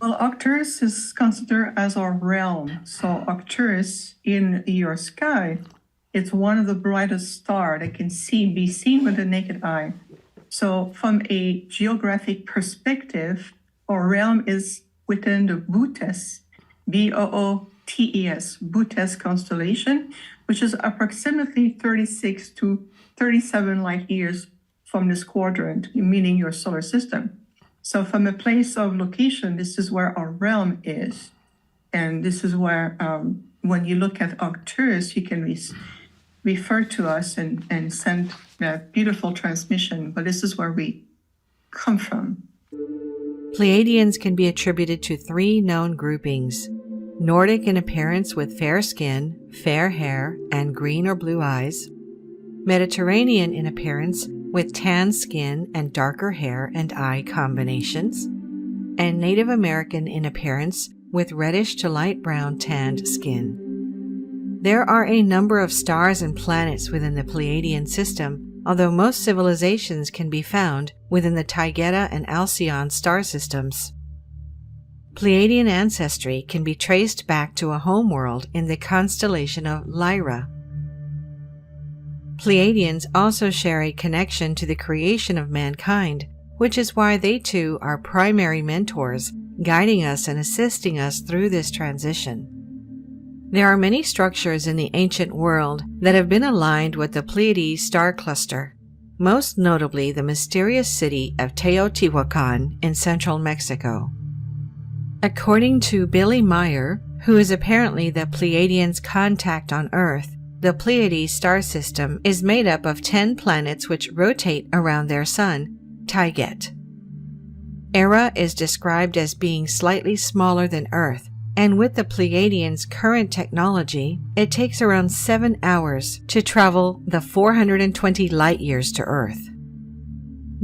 Well, Arcturus is considered as our realm. So Arcturus in your sky, it's one of the brightest stars that can be seen with the naked eye. So from a geographic perspective, our realm is within the Bootes, Bootes, Bootes constellation, which is approximately 36 to 37 light years from this quadrant, meaning your solar system. So from a place of location, this is where our realm is. And this is where, when you look at Arcturus, you can refer to us and send that beautiful transmission. But this is where we come from. Pleiadians can be attributed to 3 known groupings: Nordic in appearance with fair skin, fair hair, and green or blue eyes; Mediterranean in appearance with tan skin and darker hair and eye combinations; and Native American in appearance with reddish to light brown tanned skin. There are a number of stars and planets within the Pleiadian system, although most civilizations can be found within the Taygeta and Alcyon star systems. Pleiadian ancestry can be traced back to a homeworld in the constellation of Lyra. Pleiadians also share a connection to the creation of mankind, which is why they too are primary mentors, guiding us and assisting us through this transition. There are many structures in the ancient world that have been aligned with the Pleiades star cluster, most notably the mysterious city of Teotihuacan in central Mexico. According to Billy Meyer, who is apparently the Pleiadians' contact on Earth, the Pleiades star system is made up of 10 planets which rotate around their sun, Tayget. Era is described as being slightly smaller than Earth, and with the Pleiadians' current technology, it takes around 7 hours to travel the 420 light-years to Earth.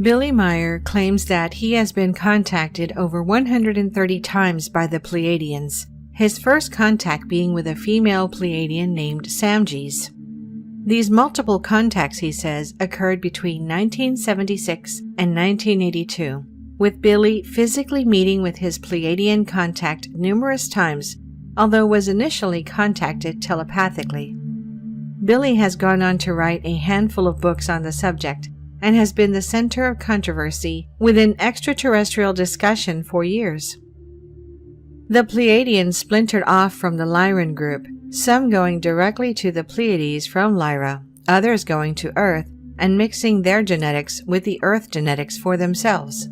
Billy Meyer claims that he has been contacted over 130 times by the Pleiadians, his first contact being with a female Pleiadian named Samges. These multiple contacts, he says, occurred between 1976 and 1982, with Billy physically meeting with his Pleiadian contact numerous times, although was initially contacted telepathically. Billy has gone on to write a handful of books on the subject and has been the center of controversy within extraterrestrial discussion for years. The Pleiadians splintered off from the Lyran group, some going directly to the Pleiades from Lyra, others going to Earth and mixing their genetics with the Earth genetics for themselves,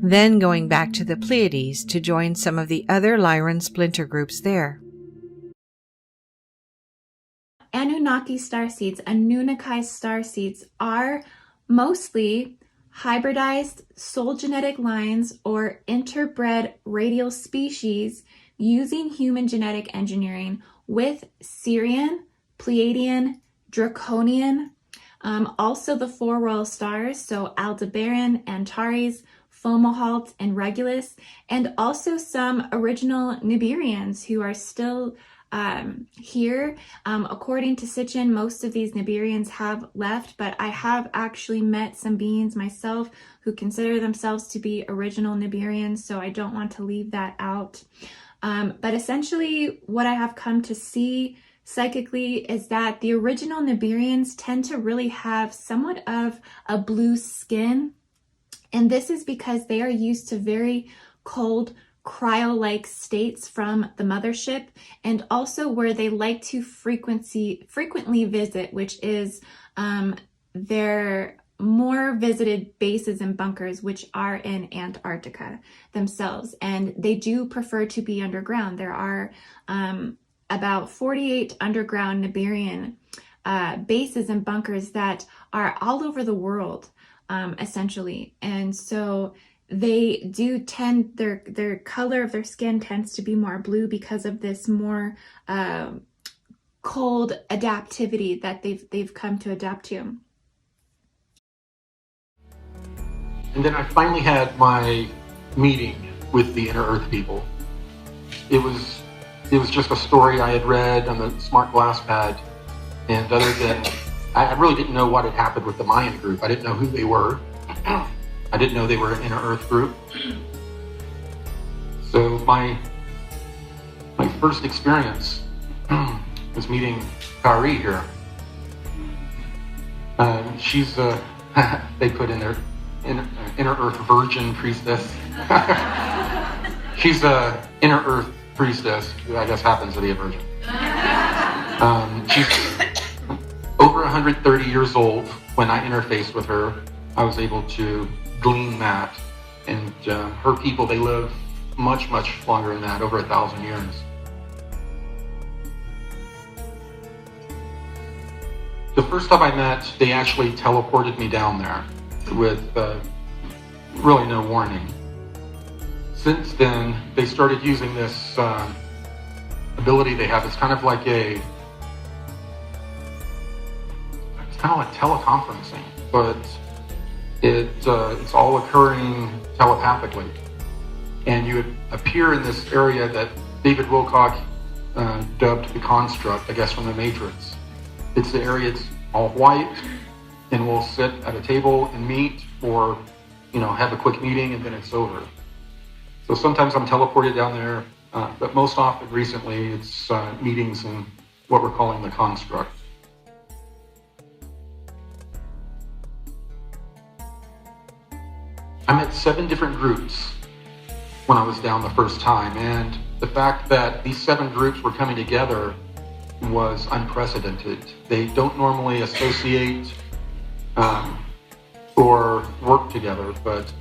then going back to the Pleiades to join some of the other Lyran splinter groups there. Anunnaki starseeds, Anunnaki starseeds are mostly hybridized soul genetic lines or interbred radial species using human genetic engineering with Sirian, Pleiadian, Draconian, also the 4 royal stars, so Aldebaran, Antares, Fomalhaut, and Regulus, and also some original Nibiruans who are still here. According to Sitchin, most of these Nibiruans have left, but I have actually met some beings myself who consider themselves to be original Nibiruans, so I don't want to leave that out. But essentially, what I have come to see psychically is that the original Nibiruans tend to really have somewhat of a blue skin, and this is because they are used to very cold, cryo-like states from the mothership, and also where they like to frequently visit, which is their more visited bases and bunkers, which are in Antarctica themselves, and they do prefer to be underground. There are about 48 underground Nibiruan bases and bunkers that are all over the world, essentially, and so they do tend, their color of their skin tends to be more blue because of this more cold adaptivity that they've come to adapt to. And then I finally had my meeting with the Inner Earth people. It was just a story I had read on the Smart Glass Pad, and other than, I really didn't know what had happened with the Mayan group. I didn't know who they were. I didn't know they were an Inner Earth group. So my first experience was meeting Kari here. She's they put in their inner earth virgin priestess. She's a inner earth priestess who I guess happens to be a virgin. She's over 130 years old. When I interfaced with her, I was able to glean that. And her people, they live much, much longer than that, over 1,000 years. The first time I met, they actually teleported me down there with really no warning. Since then, they started using this ability they have. It's kind of like teleconferencing, but it's all occurring telepathically. And you would appear in this area that David Wilcock dubbed the construct, I guess, from the Matrix. It's the area that's all white, and we'll sit at a table and meet, or have a quick meeting, and then it's over. So sometimes I'm teleported down there, but most often recently it's meetings in what we're calling the construct. I met 7 different groups when I was down the first time, and the fact that these 7 groups were coming together was unprecedented. They don't normally associate or work together, but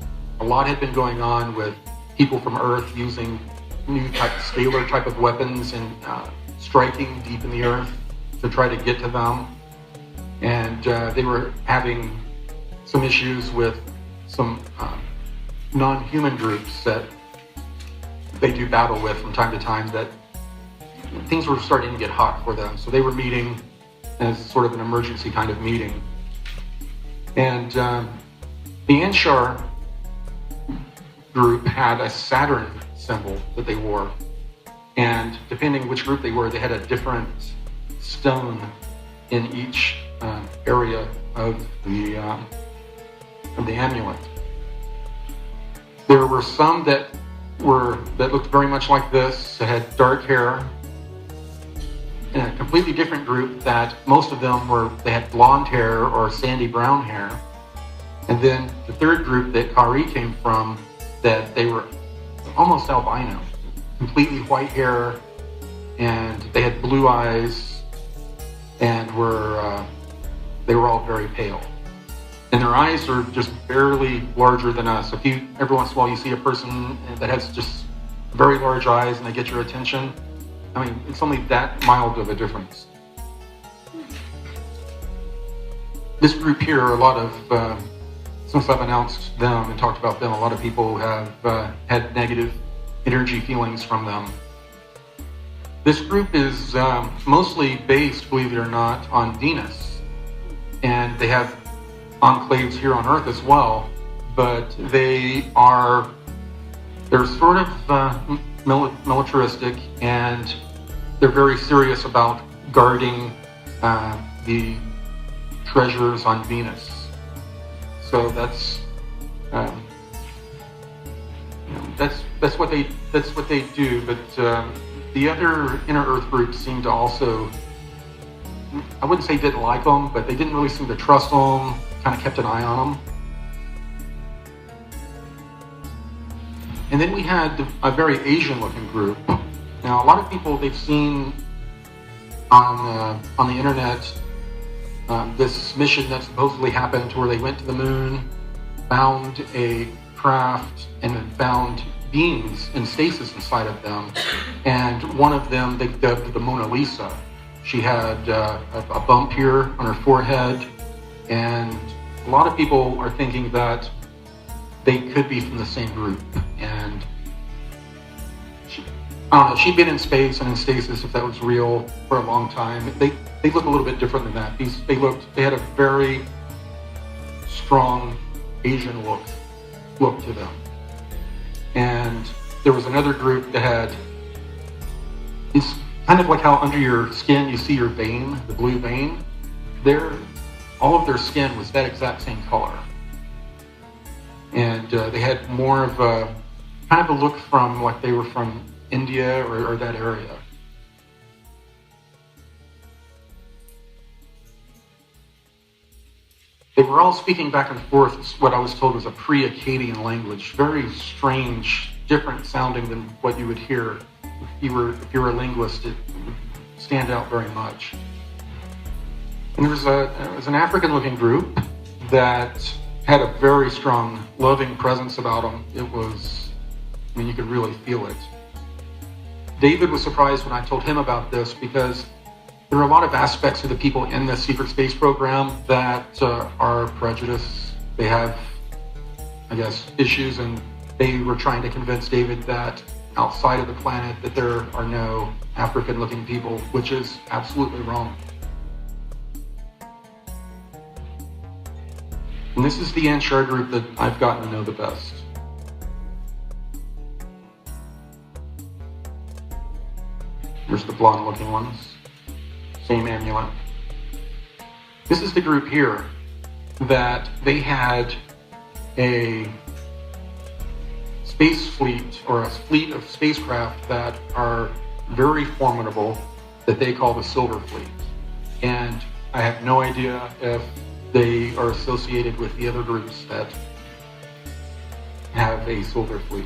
a lot had been going on with people from Earth using new scalar type of weapons and striking deep in the Earth to try to get to them. And they were having some issues with some non-human groups that they do battle with from time to time, that things were starting to get hot for them. So they were meeting as sort of an emergency kind of meeting. And the Anshar group had a Saturn symbol that they wore. And depending which group they were, they had a different stone in each area of the amulet. There were some that looked very much like this, that had dark hair. In a completely different group that most of them they had blonde hair or sandy brown hair. And then the third group that Kari came from, that they were almost albino, completely white hair, and they had blue eyes, and they were all very pale. And their eyes are just barely larger than us. Every once in a while you see a person that has just very large eyes and they get your attention, I mean, it's only that mild of a difference. This group here, a lot of, since I've announced them and talked about them, a lot of people have had negative energy feelings from them. This group is mostly based, believe it or not, on Venus. And they have enclaves here on Earth as well, but they're sort of militaristic, and they're very serious about guarding the treasures on Venus. So that's what they do. But the other inner Earth groups seem to also, I wouldn't say didn't like them, but they didn't really seem to trust them. Kind of kept an eye on them. And then we had a very Asian-looking group. Now, a lot of people, they've seen on the internet this mission that supposedly happened to where they went to the moon, found a craft, and then found beings in stasis inside of them. And one of them they dubbed the Mona Lisa. She had a bump here on her forehead, and a lot of people are thinking that they could be from the same group. And I don't know, she'd been in space and in stasis, if that was real, for a long time. They look a little bit different than that. They had a very strong Asian look to them. And there was another group that had, it's kind of like how under your skin you see your vein, the blue vein. All of their skin was that exact same color. And they had more of a kind of a look from like they were from India or that area. They were all speaking back and forth what I was told was a pre-Akkadian language, very strange, different sounding than what you would hear if you were a linguist. It would stand out very much. And there was an African-looking group that had a very strong, loving presence about them. It was, I mean, you could really feel it. David was surprised when I told him about this because there are a lot of aspects of the people in the secret space program that are prejudiced. They have, I guess, issues, and they were trying to convince David that outside of the planet that there are no African-looking people, which is absolutely wrong. And this is the Anshar group that I've gotten to know the best. Here's the blonde-looking ones. Same amulet. This is the group here that they had a space fleet, or a fleet of spacecraft that are very formidable, that they call the Silver Fleet. And I have no idea if they are associated with the other groups that have a Silver Fleet.